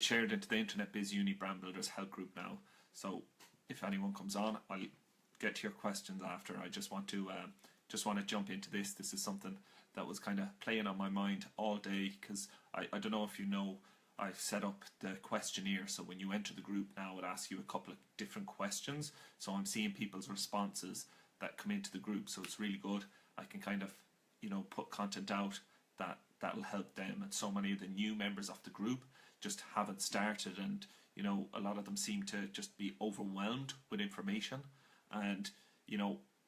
shared into the Internet Biz Uni Brand Builders Help Group now. So if anyone comes on, I'll get to your questions after. I just want to jump into this. This is something that was kind of playing on my mind all day, because I don't know if you know, I've set up the questionnaire, so when you enter the group now, it asks you a couple of different questions. So I'm seeing people's responses that come into the group, so it's really good. I can kind of, put content out that'll help them. And so many of the new members of the group just haven't started, and a lot of them seem to just be overwhelmed with information. And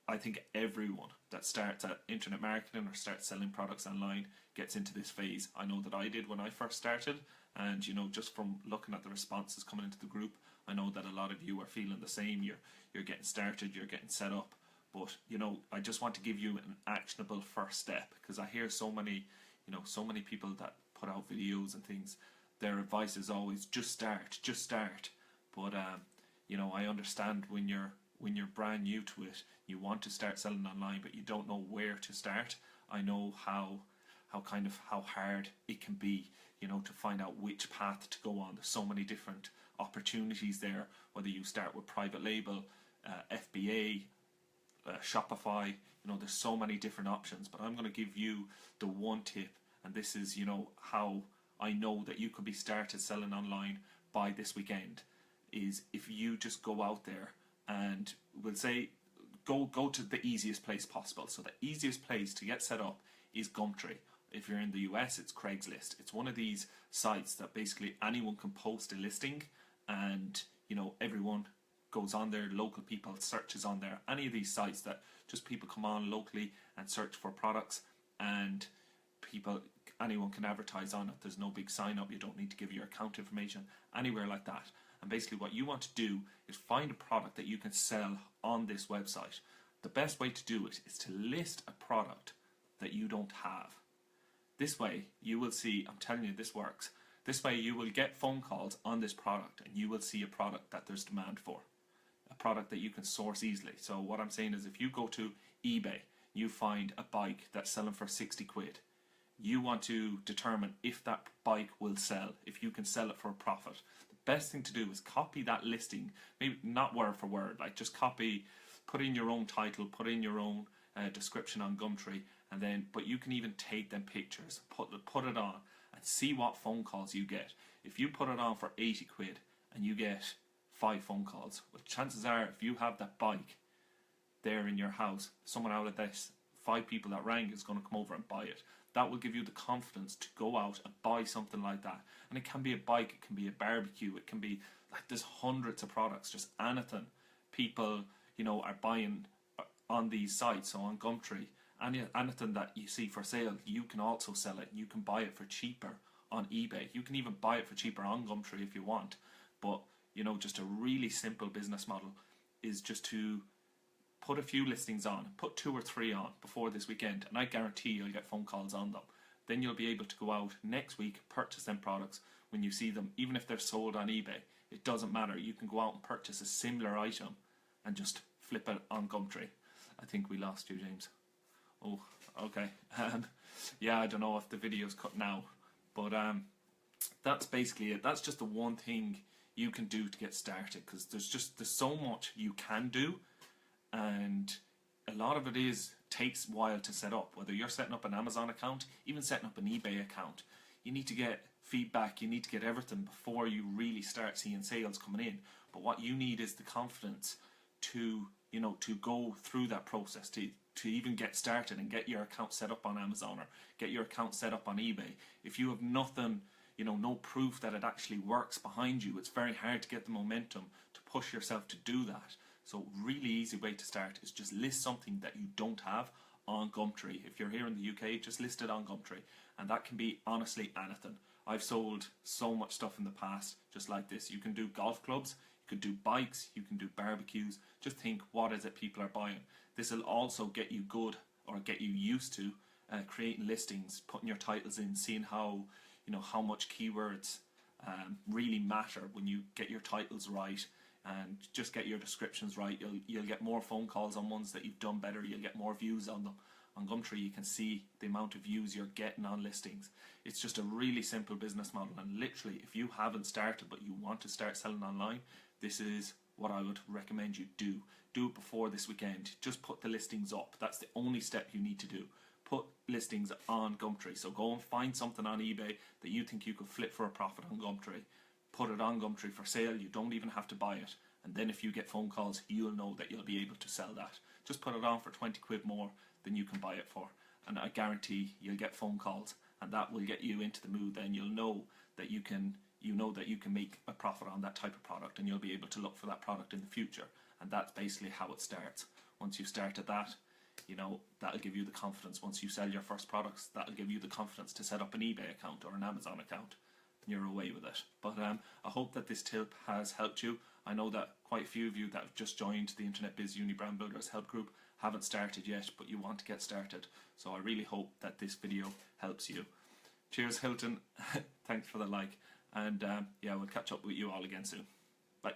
I think everyone that starts at internet marketing or starts selling products online gets into this phase. I know that I did when I first started, and just from looking at the responses coming into the group, I know that a lot of you are feeling the same. You're getting started, you're getting set up, but I just want to give you an actionable first step, because I hear so many people that put out videos and things. Their advice is always just start. But I understand when you're brand new to it, you want to start selling online, but you don't know where to start. I know how hard it can be, to find out which path to go on. There's so many different opportunities there, whether you start with private label, FBA, Shopify. There's so many different options, but I'm going to give you the one tip, and this is how I know that you could be started selling online by this weekend. Is if you just go out there and we'll say go to the easiest place possible. So the easiest place to get set up is Gumtree. If you're in the US, it's Craigslist. It's one of these sites that basically anyone can post a listing, and everyone goes on there, local people searches on there. Any of these sites that just people come on locally and search for products, and anyone can advertise on it. There's no big sign up, you don't need to give your account information, anywhere like that. And basically what you want to do is find a product that you can sell on this website. The best way to do it is to list a product that you don't have. This way you will see, I'm telling you, this works. This way you will get phone calls on this product, and you will see a product that there's demand for, a product that you can source easily. So what I'm saying is, if you go to eBay, you find a bike that's selling for 60 quid. You want to determine if that bike will sell, if you can sell it for a profit. The best thing to do is copy that listing, maybe not word for word, like just copy, put in your own title, put in your own description on Gumtree, and then, but you can even take them pictures, put it on, and see what phone calls you get. If you put it on for 80 quid and you get 5 phone calls, well, chances are if you have that bike there in your house, someone out of this 5 people that rang is going to come over and buy it. That will give you the confidence to go out and buy something like that. And it can be a bike, it can be a barbecue, it can be, like, there's hundreds of products, just anything people are buying on these sites. So on Gumtree, anything that you see for sale, you can also sell it. You can buy it for cheaper on eBay. You can even buy it for cheaper on Gumtree if you want. But just a really simple business model is just to put a few listings on, put 2 or 3 on before this weekend, and I guarantee you'll get phone calls on them. Then you'll be able to go out next week, purchase them products when you see them, even if they're sold on eBay. It doesn't matter. You can go out and purchase a similar item and just flip it on Gumtree. I think we lost you, James. Oh, okay. Yeah, I don't know if the video's cut now, but that's basically it. That's just the one thing you can do to get started, because there's so much you can do, and a lot of it takes a while to set up. Whether you're setting up an Amazon account, even setting up an eBay account, you need to get feedback, you need to get everything before you really start seeing sales coming in. But what you need is the confidence to go through that process, to even get started and get your account set up on Amazon or get your account set up on eBay. If you have nothing, no proof that it actually works behind you, it's very hard to get the momentum to push yourself to do that. So really easy way to start is just list something that you don't have on Gumtree. If you're here in the UK, just list it on Gumtree, and that can be honestly anything. I've sold so much stuff in the past just like this. You can do golf clubs, you can do bikes, you can do barbecues. Just think, what is it people are buying? This will also get you good, or get you used to creating listings, putting your titles in, seeing how much keywords really matter when you get your titles right, and just get your descriptions right. You'll get more phone calls on ones that you've done better. You'll get more views on them. on Gumtree, you can see the amount of views you're getting on listings. It's just a really simple business model, and literally, if you haven't started but you want to start selling online, this is what I would recommend you do. Do it before this weekend. Just put the listings up. That's the only step you need to do. Put listings on Gumtree. So go and find something on eBay that you think you could flip for a profit on Gumtree. Put it on Gumtree for sale. You don't even have to buy it. And then if you get phone calls, you'll know that you'll be able to sell that. Just put it on for 20 quid more than you can buy it for. And I guarantee you'll get phone calls, and that will get you into the mood. Then you'll know that you can make a profit on that type of product, and you'll be able to look for that product in the future. And that's basically how it starts. Once you've started that, that'll give you the confidence. Once you sell your first products, that'll give you the confidence to set up an eBay account or an Amazon account, and you're away with it. But I hope that this tip has helped you. I know that quite a few of you that have just joined the Internet Biz Uni Brand Builders Help Group haven't started yet, but you want to get started. So I really hope that this video helps you. Cheers, Hilton. Thanks for the like. And yeah, we'll catch up with you all again soon. Bye.